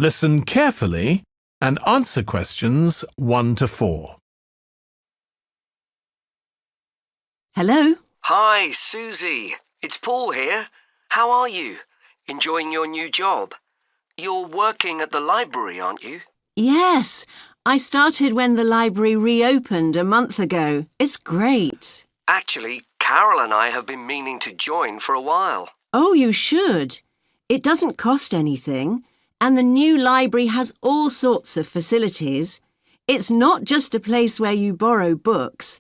Listen carefully and answer questions 1 to 4. Hello? Hi, Susie. It's Paul here. How are you? Enjoying your new job? You're working at the library, aren't you? Yes, I started when the library reopened a month ago. It's great. Actually, Carol and I have been meaning to join for a while. Oh, you should. It doesn't cost anything, and the new library has all sorts of facilities. It's not just a place where you borrow books.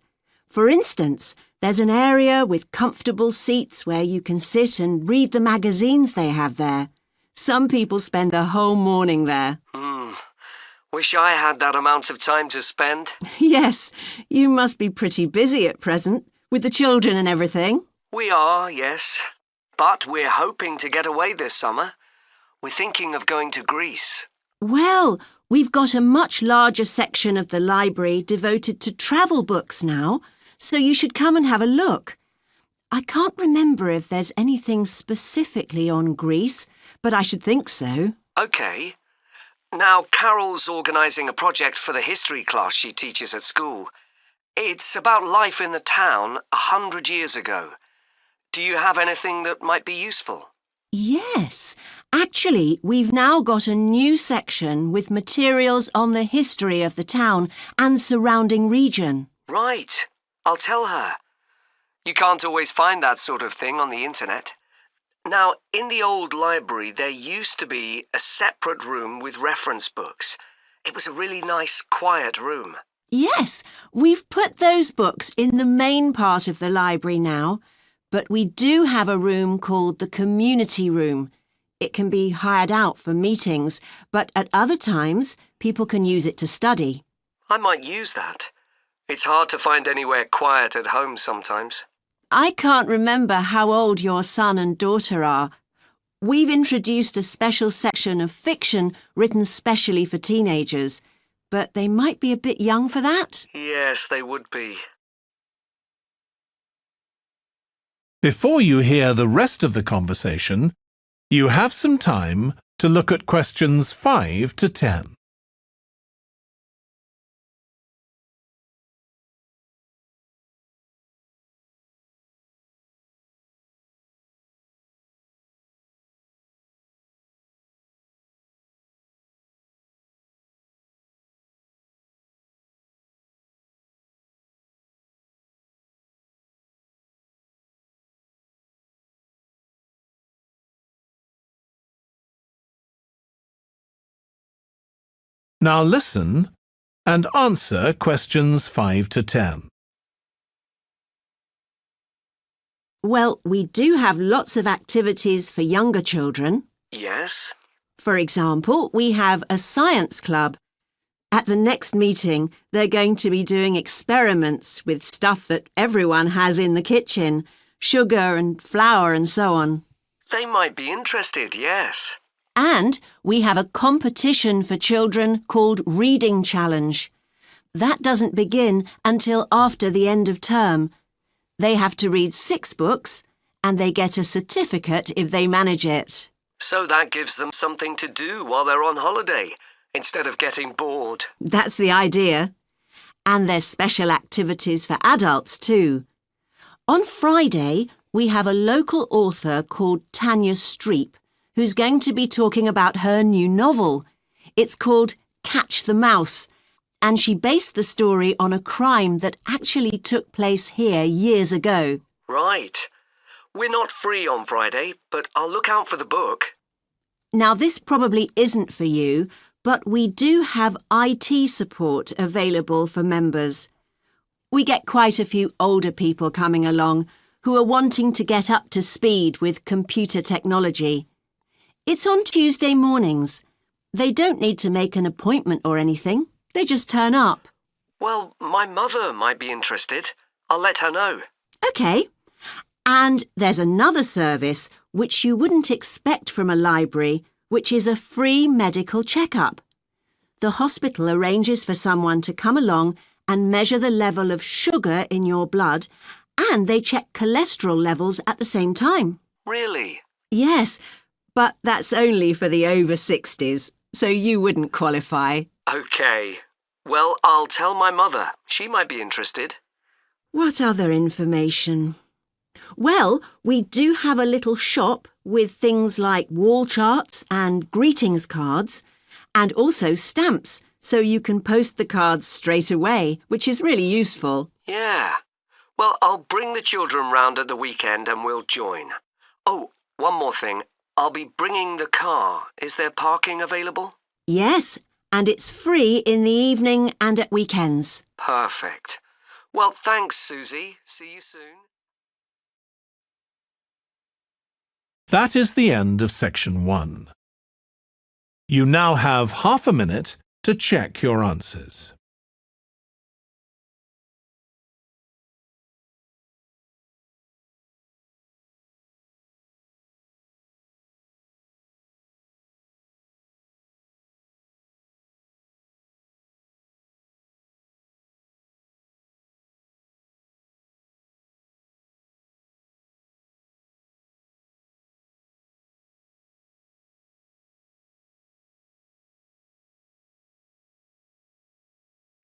For instance, there's an area with comfortable seats where you can sit and read the magazines they have there. Some people spend the whole morning there. Wish I had that amount of time to spend. Yes, you must be pretty busy at present, with the children and everything. We are, yes. But we're hoping to get away this summer. We're thinking of going to Greece. Well, we've got a much larger section of the library devoted to travel books now, so you should come and have a look. I can't remember if there's anything specifically on Greece, but I should think so. OK. Now, Carol's organising a project for the history class she teaches at school. It's about life in the town 100 years ago. Do you have anything that might be useful? Yes. Actually, we've now got a new section with materials on the history of the town and surrounding region. Right. I'll tell her. You can't always find that sort of thing on the internet. Now, in the old library, there used to be a separate room with reference books. It was a really nice, quiet room. Yes, we've put those books in the main part of the library now, but we do have a room called the community room. It can be hired out for meetings, but at other times, people can use it to study. I might use that. It's hard to find anywhere quiet at home sometimes. I can't remember how old your son and daughter are. We've introduced a special section of fiction written specially for teenagers, but they might be a bit young for that. Yes, they would be. Before you hear the rest of the conversation, you have some time to look at questions 5 to 10. Now listen and answer questions 5 to 10. Well, we do have lots of activities for younger children. Yes? For example, we have a science club. At the next meeting, they're going to be doing experiments with stuff that everyone has in the kitchen, sugar and flour and so on. They might be interested, yes. And we have a competition for children called Reading Challenge. That doesn't begin until after the end of term. They have to read 6 books and they get a certificate if they manage it. So that gives them something to do while they're on holiday, instead of getting bored. That's the idea. And there's special activities for adults too. On Friday, we have a local author called Tanya Streep, who's going to be talking about her new novel. It's called Catch the Mouse, and she based the story on a crime that actually took place here years ago. Right. We're not free on Friday, but I'll look out for the book. Now, this probably isn't for you, but we do have IT support available for members. We get quite a few older people coming along who are wanting to get up to speed with computer technology. It's on Tuesday mornings. They don't need to make an appointment or anything. They just turn up. Well, my mother might be interested. I'll let her know. OK. And there's another service which you wouldn't expect from a library, which is a free medical checkup. The hospital arranges for someone to come along and measure the level of sugar in your blood, and they check cholesterol levels at the same time. Really? Yes, but that's only for the over 60s. so you wouldn't qualify. OK. Well, I'll tell my mother. She might be interested. What other information? Well, we do have a little shop with things like wall charts and greetings cards, and also stamps, so you can post the cards straight away, which is really useful. Yeah. Well, I'll bring the children round at the weekend and we'll join. Oh, one more thing. I'll be bringing the car. Is there parking available? Yes, and it's free in the evening and at weekends. Perfect. Well, thanks, Susie. See you soon. That is the end of section 1. You now have half a minute to check your answers.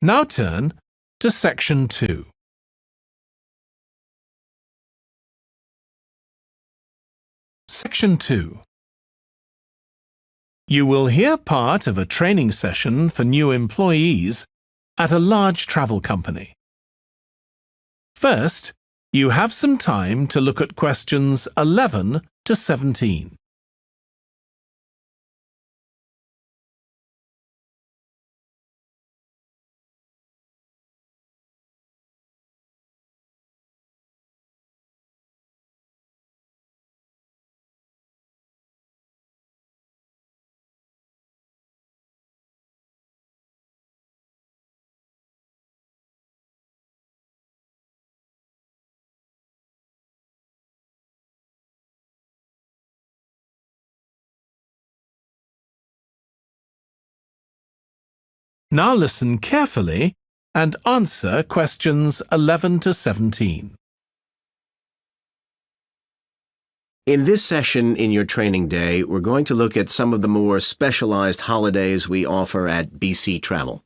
Now turn to section 2. Section 2. You will hear part of a training session for new employees at a large travel company. First, you have some time to look at questions 11 to 17. Now listen carefully and answer questions 11 to 17. In this session in your training day, we're going to look at some of the more specialized holidays we offer at BC Travel.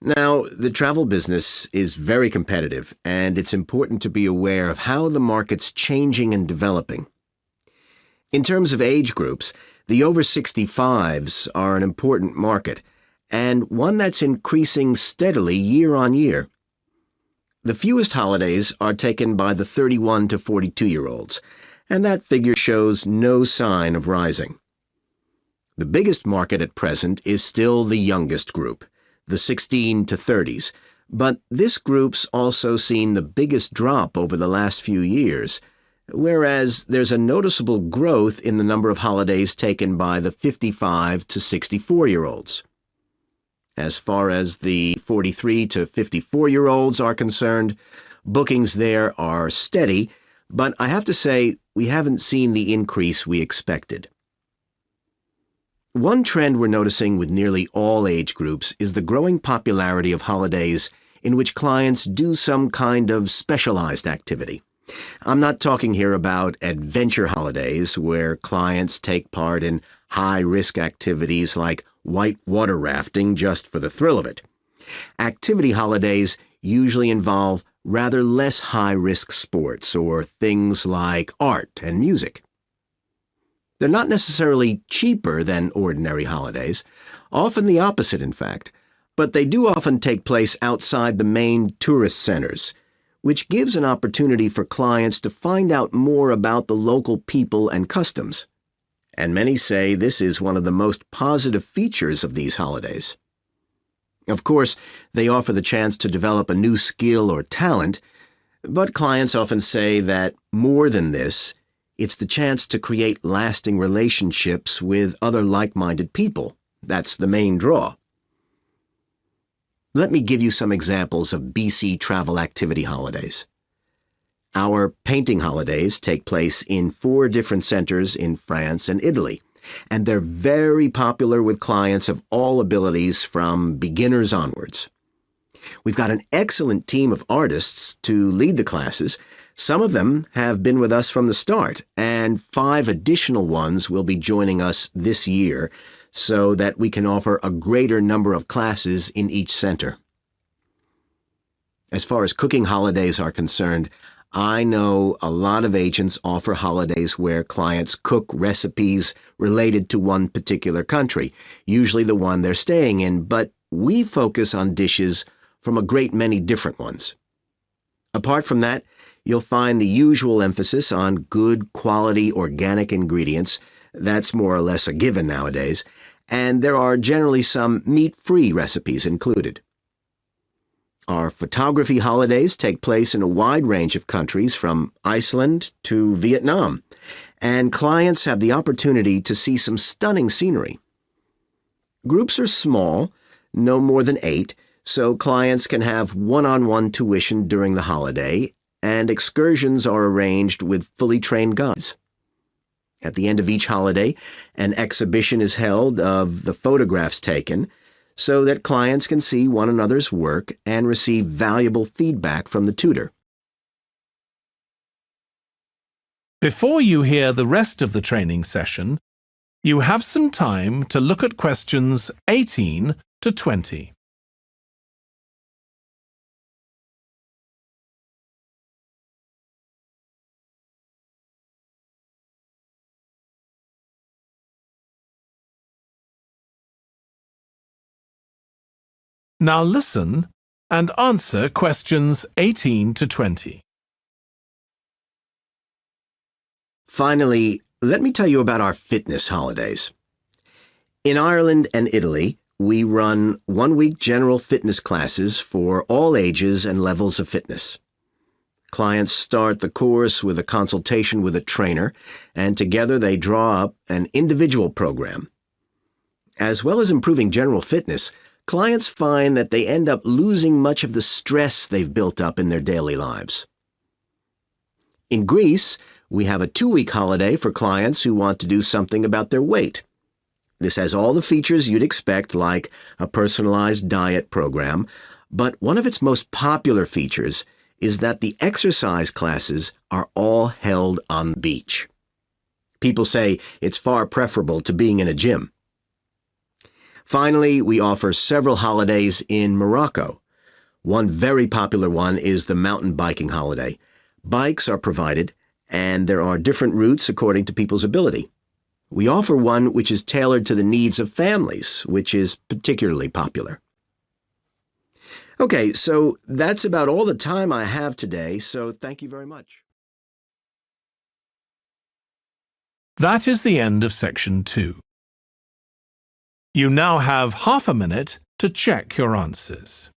Now, the travel business is very competitive, and it's important to be aware of how the market's changing and developing. In terms of age groups, the over 65s are an important market, and one that's increasing steadily year on year. The fewest holidays are taken by the 31 to 42-year-olds, and that figure shows no sign of rising. The biggest market at present is still the youngest group, the 16 to 30s, but this group's also seen the biggest drop over the last few years, whereas there's a noticeable growth in the number of holidays taken by the 55 to 64-year-olds. As far as the 43 to 54-year-olds are concerned, bookings there are steady, but I have to say we haven't seen the increase we expected. One trend we're noticing with nearly all age groups is the growing popularity of holidays in which clients do some kind of specialized activity. I'm not talking here about adventure holidays where clients take part in high-risk activities like whitewater rafting just for the thrill of it. Activity holidays usually involve rather less high-risk sports or things like art and music. They're not necessarily cheaper than ordinary holidays, often the opposite in fact, but they do often take place outside the main tourist centers, which gives an opportunity for clients to find out more about the local people and customs. And many say this is one of the most positive features of these holidays. Of course, they offer the chance to develop a new skill or talent, but clients often say that more than this, it's the chance to create lasting relationships with other like-minded people. That's the main draw. Let me give you some examples of BC travel activity holidays. Our painting holidays take place in 4 different centers in France and Italy, and they're very popular with clients of all abilities from beginners onwards. We've got an excellent team of artists to lead the classes. Some of them have been with us from the start, and 5 additional ones will be joining us this year, so that we can offer a greater number of classes in each center. As far as cooking holidays are concerned, I know a lot of agents offer holidays where clients cook recipes related to one particular country, usually the one they're staying in, but we focus on dishes from a great many different ones. Apart from that, you'll find the usual emphasis on good quality organic ingredients. That's more or less a given nowadays, and there are generally some meat-free recipes included. Our photography holidays take place in a wide range of countries from Iceland to Vietnam, and clients have the opportunity to see some stunning scenery. Groups are small, no more than 8, so clients can have one-on-one tuition during the holiday, and excursions are arranged with fully trained guides. At the end of each holiday, an exhibition is held of the photographs taken, so that clients can see one another's work and receive valuable feedback from the tutor. Before you hear the rest of the training session, you have some time to look at questions 18 to 20. Now listen and answer questions 18 to 20. Finally, let me tell you about our fitness holidays. In Ireland and Italy, we run one-week general fitness classes for all ages and levels of fitness. Clients start the course with a consultation with a trainer, and together they draw up an individual program. As well as improving general fitness, clients find that they end up losing much of the stress they've built up in their daily lives. In Greece, we have a 2-week holiday for clients who want to do something about their weight. This has all the features you'd expect, like a personalized diet program, but one of its most popular features is that the exercise classes are all held on the beach. People say it's far preferable to being in a gym. Finally, we offer several holidays in Morocco. One very popular one is the mountain biking holiday. Bikes are provided, and there are different routes according to people's ability. We offer one which is tailored to the needs of families, which is particularly popular. Okay, so that's about all the time I have today, so thank you very much. That is the end of section 2. You now have half a minute to check your answers.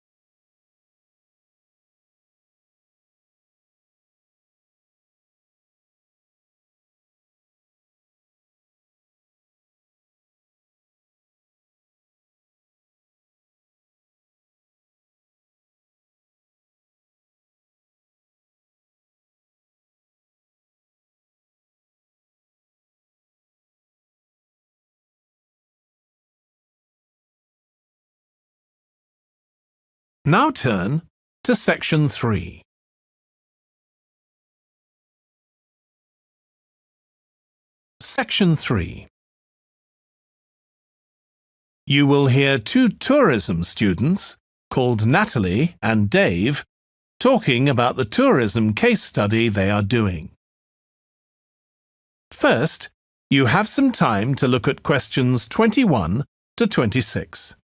Now turn to section 3. Section 3. You will hear 2 tourism students, called Natalie and Dave, talking about the tourism case study they are doing. First, you have some time to look at questions 21 to 26.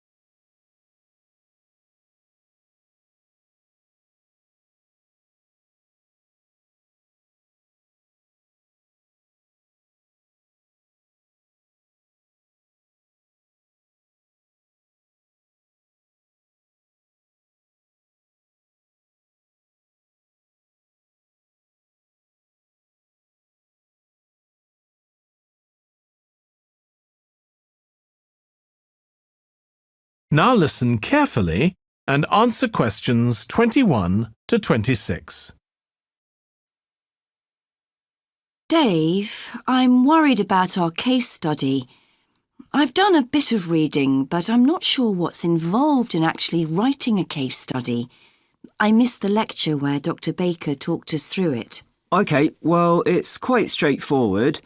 Now listen carefully and answer questions 21 to 26. Dave, I'm worried about our case study. I've done a bit of reading, but I'm not sure what's involved in actually writing a case study. I missed the lecture where Dr. Baker talked us through it. OK, well, it's quite straightforward.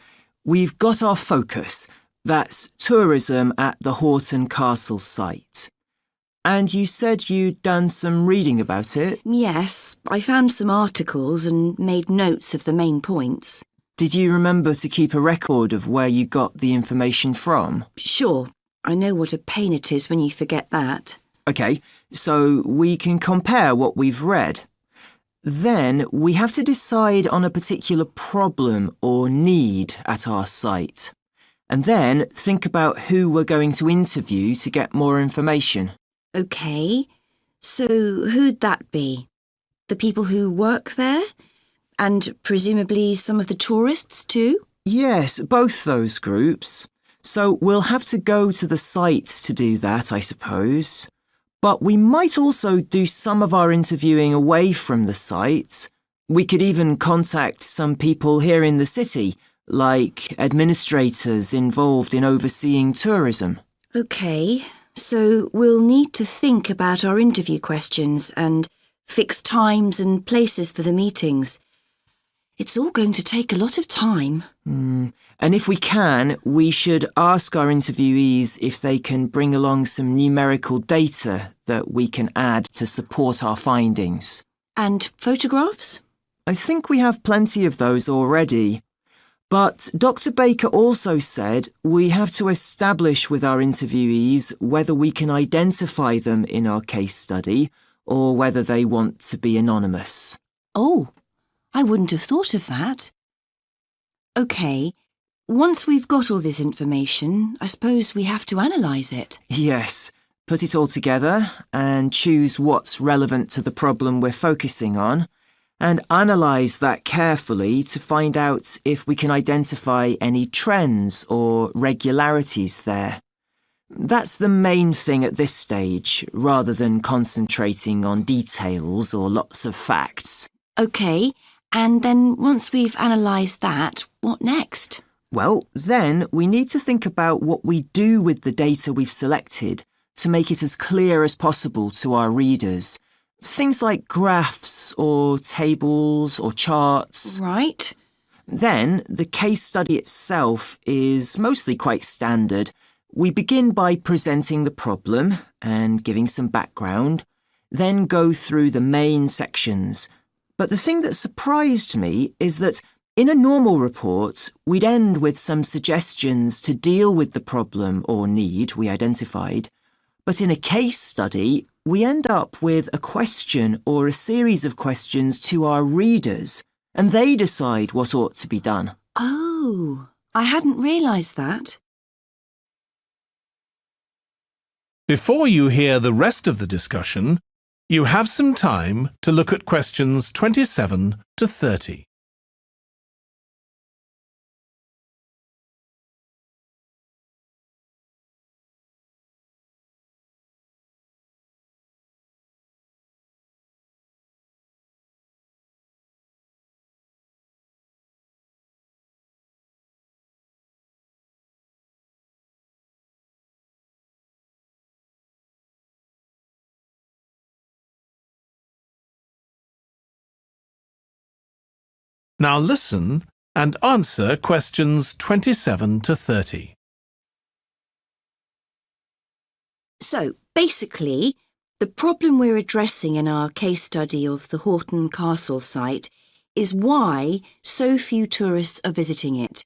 We've got our focus, That's tourism at the Horton Castle site. And you said you'd done some reading about it? Yes, I found some articles and made notes of the main points. Did you remember to keep a record of where you got the information from? Sure, I know what a pain it is when you forget that. OK, so we can compare what we've read. Then we have to decide on a particular problem or need at our site. And then think about who we're going to interview to get more information. OK, so who'd that be? The people who work there? And presumably some of the tourists too? Yes, both those groups. So we'll have to go to the site to do that, I suppose. But we might also do some of our interviewing away from the site. We could even contact some people here in the city, like administrators involved in overseeing tourism. OK, so we'll need to think about our interview questions and fix times and places for the meetings. It's all going to take a lot of time. And if we can, we should ask our interviewees if they can bring along some numerical data that we can add to support our findings. And photographs? I think we have plenty of those already. But Dr. Baker also said we have to establish with our interviewees whether we can identify them in our case study or whether they want to be anonymous. Oh, I wouldn't have thought of that. OK, once we've got all this information, I suppose we have to analyse it. Yes, put it all together and choose what's relevant to the problem we're focusing on, and analyse that carefully to find out if we can identify any trends or regularities there. That's the main thing at this stage, rather than concentrating on details or lots of facts. OK, and then once we've analysed that, what next? Well, then we need to think about what we do with the data we've selected to make it as clear as possible to our readers. Things like graphs or tables or charts. Right. Then the case study itself is mostly quite standard. We begin by presenting the problem and giving some background, then go through the main sections. But the thing that surprised me is that in a normal report, we'd end with some suggestions to deal with the problem or need we identified. But in a case study, we end up with a question or a series of questions to our readers, and they decide what ought to be done. Oh, I hadn't realised that. Before you hear the rest of the discussion, you have some time to look at questions 27 to 30. Now listen and answer questions 27 to 30. So, basically, the problem we're addressing in our case study of the Horton Castle site is why so few tourists are visiting it.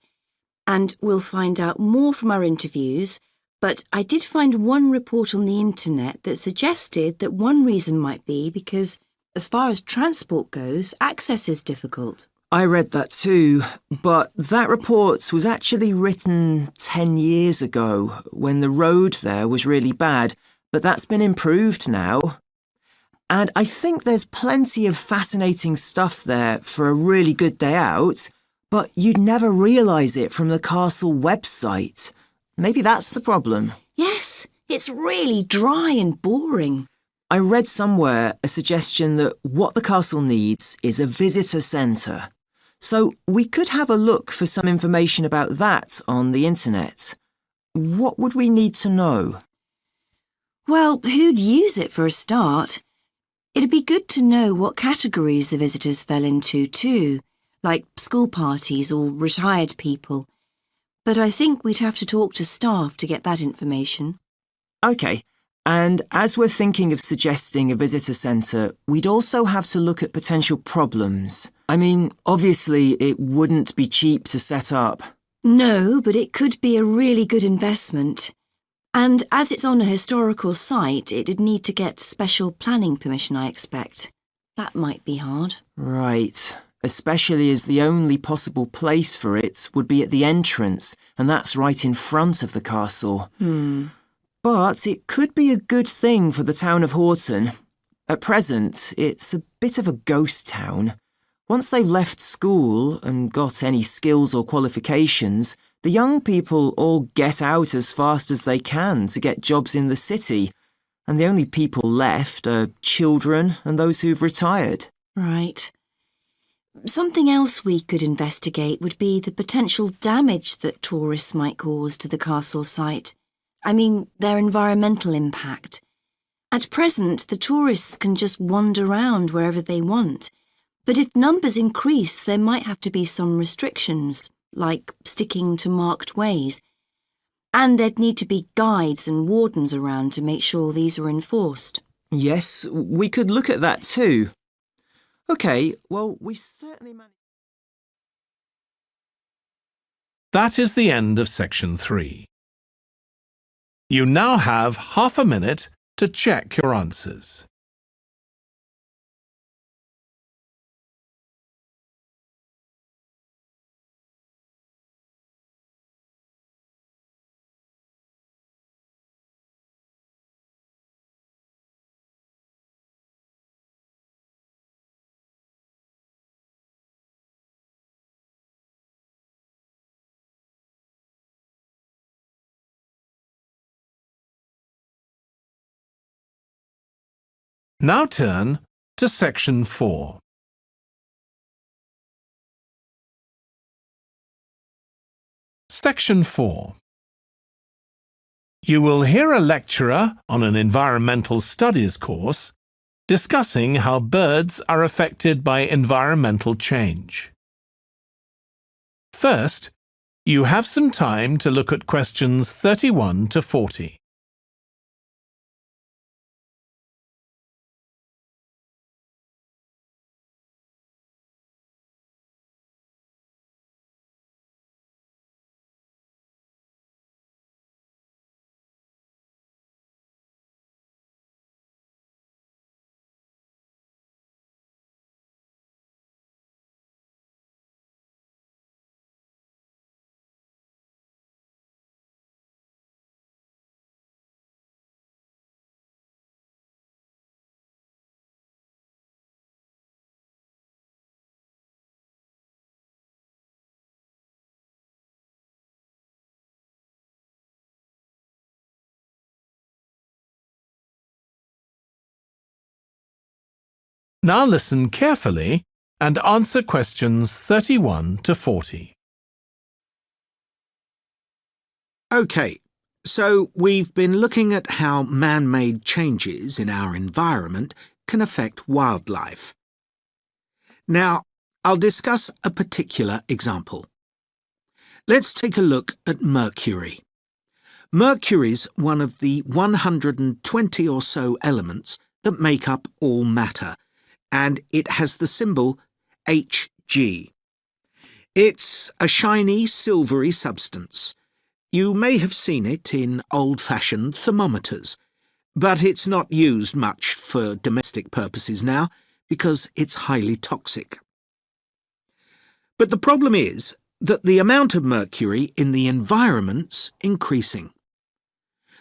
And we'll find out more from our interviews, but I did find one report on the internet that suggested that one reason might be because, as far as transport goes, access is difficult. I read that too, but that report was actually written 10 years ago when the road there was really bad, but that's been improved now. And I think there's plenty of fascinating stuff there for a really good day out, but you'd never realise it from the castle website. Maybe that's the problem. Yes, it's really dry and boring. I read somewhere a suggestion that what the castle needs is a visitor centre. So we could have a look for some information about that on the internet. What would we need to know? Well, who'd use it for a start? It'd be good to know what categories the visitors fell into too, like school parties or retired people. but I think we'd have to talk to staff to get that information. OK, and as we're thinking of suggesting a visitor centre, we'd also have to look at potential problems. I mean, obviously it wouldn't be cheap to set up. No, but it could be a really good investment. And as it's on a historical site, it'd need to get special planning permission, I expect. That might be hard. Right, especially as the only possible place for it would be at the entrance, and that's right in front of the castle. But it could be a good thing for the town of Horton. At present, it's a bit of a ghost town. Once they've left school and got any skills or qualifications, the young people all get out as fast as they can to get jobs in the city, and the only people left are children and those who've retired. Right. Something else we could investigate would be the potential damage that tourists might cause to the castle site. I mean, their environmental impact. At present, the tourists can just wander around wherever they want. But if numbers increase, there might have to be some restrictions, like sticking to marked ways. And there'd need to be guides and wardens around to make sure these are enforced. Yes, we could look at that too. OK, well, we've certainly managed... That is the end of section 3. You now have half a minute to check your answers. Now turn to section 4. Section 4. You will hear a lecturer on an environmental studies course discussing how birds are affected by environmental change. First, you have some time to look at questions 31 to 40. Now listen carefully and answer questions 31 to 40. OK, so we've been looking at how man-made changes in our environment can affect wildlife. Now, I'll discuss a particular example. Let's take a look at mercury. Mercury's one of the 120 or so elements that make up all matter, and it has the symbol Hg. It's a shiny, silvery substance. You may have seen it in old-fashioned thermometers, but it's not used much for domestic purposes now because it's highly toxic. But the problem is that the amount of mercury in the environment's increasing.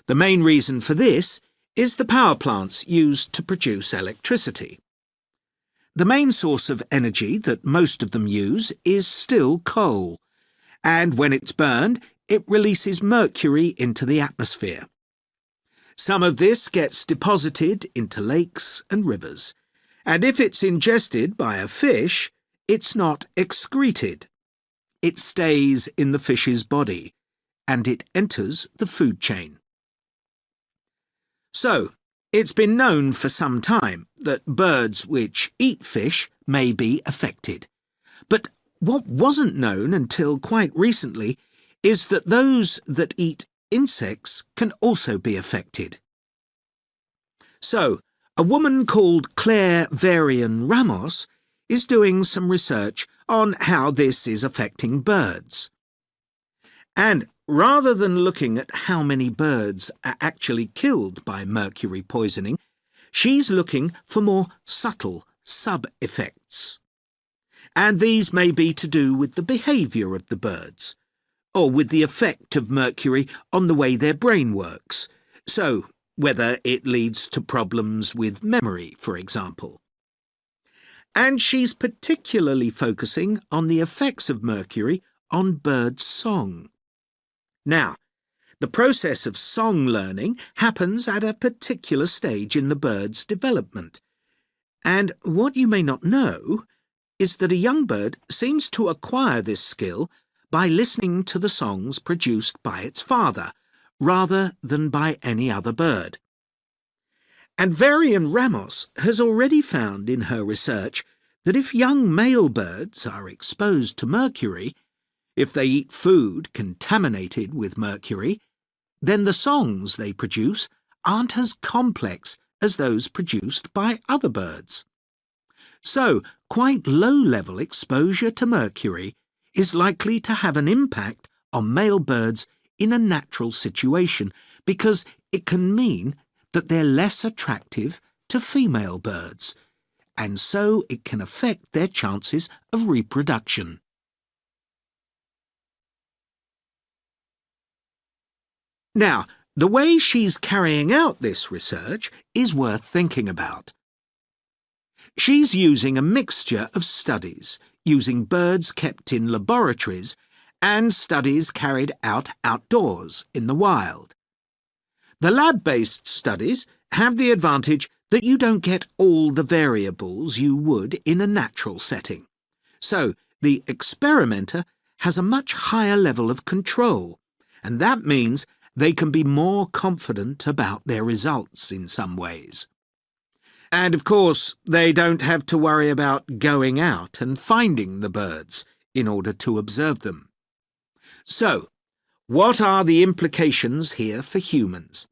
The main reason for this is the power plants used to produce electricity. The main source of energy that most of them use is still coal, and when it's burned, it releases mercury into the atmosphere. Some of this gets deposited into lakes and rivers, and if it's ingested by a fish, it's not excreted. It stays in the fish's body, and it enters the food chain. So, it's been known for some time that birds which eat fish may be affected. But what wasn't known until quite recently is that those that eat insects can also be affected. So, a woman called Claire Varian Ramos is doing some research on how this is affecting birds. And rather than looking at how many birds are actually killed by mercury poisoning, she's looking for more subtle sub-effects. And these may be to do with the behaviour of the birds, or with the effect of mercury on the way their brain works, so whether it leads to problems with memory, for example. And she's particularly focusing on the effects of mercury on bird song. Now, the process of song learning happens at a particular stage in the bird's development. And what you may not know is that a young bird seems to acquire this skill by listening to the songs produced by its father, rather than by any other bird. And Varian Ramos has already found in her research that if young male birds are exposed to mercury, if they eat food contaminated with mercury, then the songs they produce aren't as complex as those produced by other birds. So, quite low-level exposure to mercury is likely to have an impact on male birds in a natural situation because it can mean that they're less attractive to female birds, and so it can affect their chances of reproduction. Now, the way she's carrying out this research is worth thinking about. She's using a mixture of studies, using birds kept in laboratories and studies carried out outdoors in the wild. The lab-based studies have the advantage that you don't get all the variables you would in a natural setting. So, the experimenter has a much higher level of control, and that means they can be more confident about their results in some ways. And of course, they don't have to worry about going out and finding the birds in order to observe them. So, what are the implications here for humans?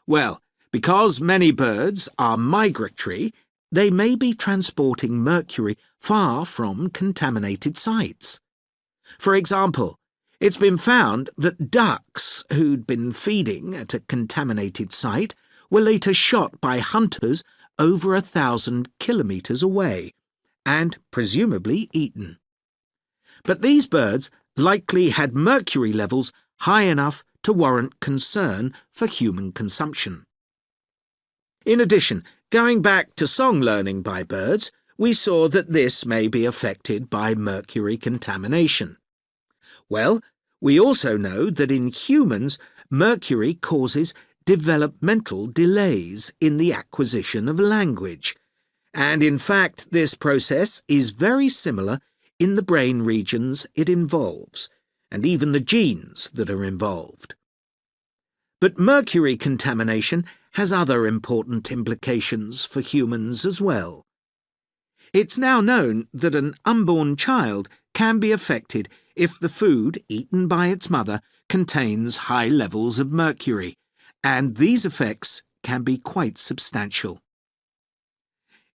Well, because many birds are migratory, they may be transporting mercury far from contaminated sites. For example, it's been found that ducks who'd been feeding at a contaminated site were later shot by hunters over 1,000 kilometres away, and presumably eaten. But these birds likely had mercury levels high enough to warrant concern for human consumption. In addition, going back to song learning by birds, we saw that this may be affected by mercury contamination. Well, we also know that in humans, mercury causes developmental delays in the acquisition of language, and in fact this process is very similar in the brain regions it involves, and even the genes that are involved. But mercury contamination has other important implications for humans as well. It's now known that an unborn child can be affected if the food eaten by its mother contains high levels of mercury, and these effects can be quite substantial.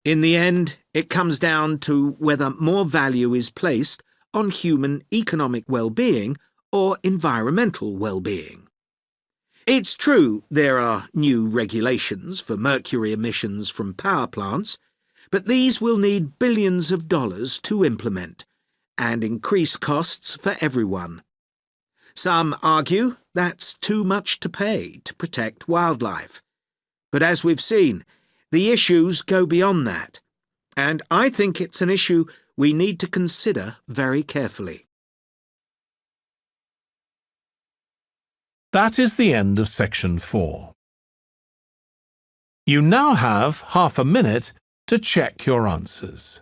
In the end, it comes down to whether more value is placed on human economic well-being or environmental well-being. It's true there are new regulations for mercury emissions from power plants, but these will need billions of dollars to implement and increase costs for everyone. Some argue that's too much to pay to protect wildlife. But as we've seen, the issues go beyond that, and I think it's an issue we need to consider very carefully. That is the end of section 4. You now have half a minute to check your answers.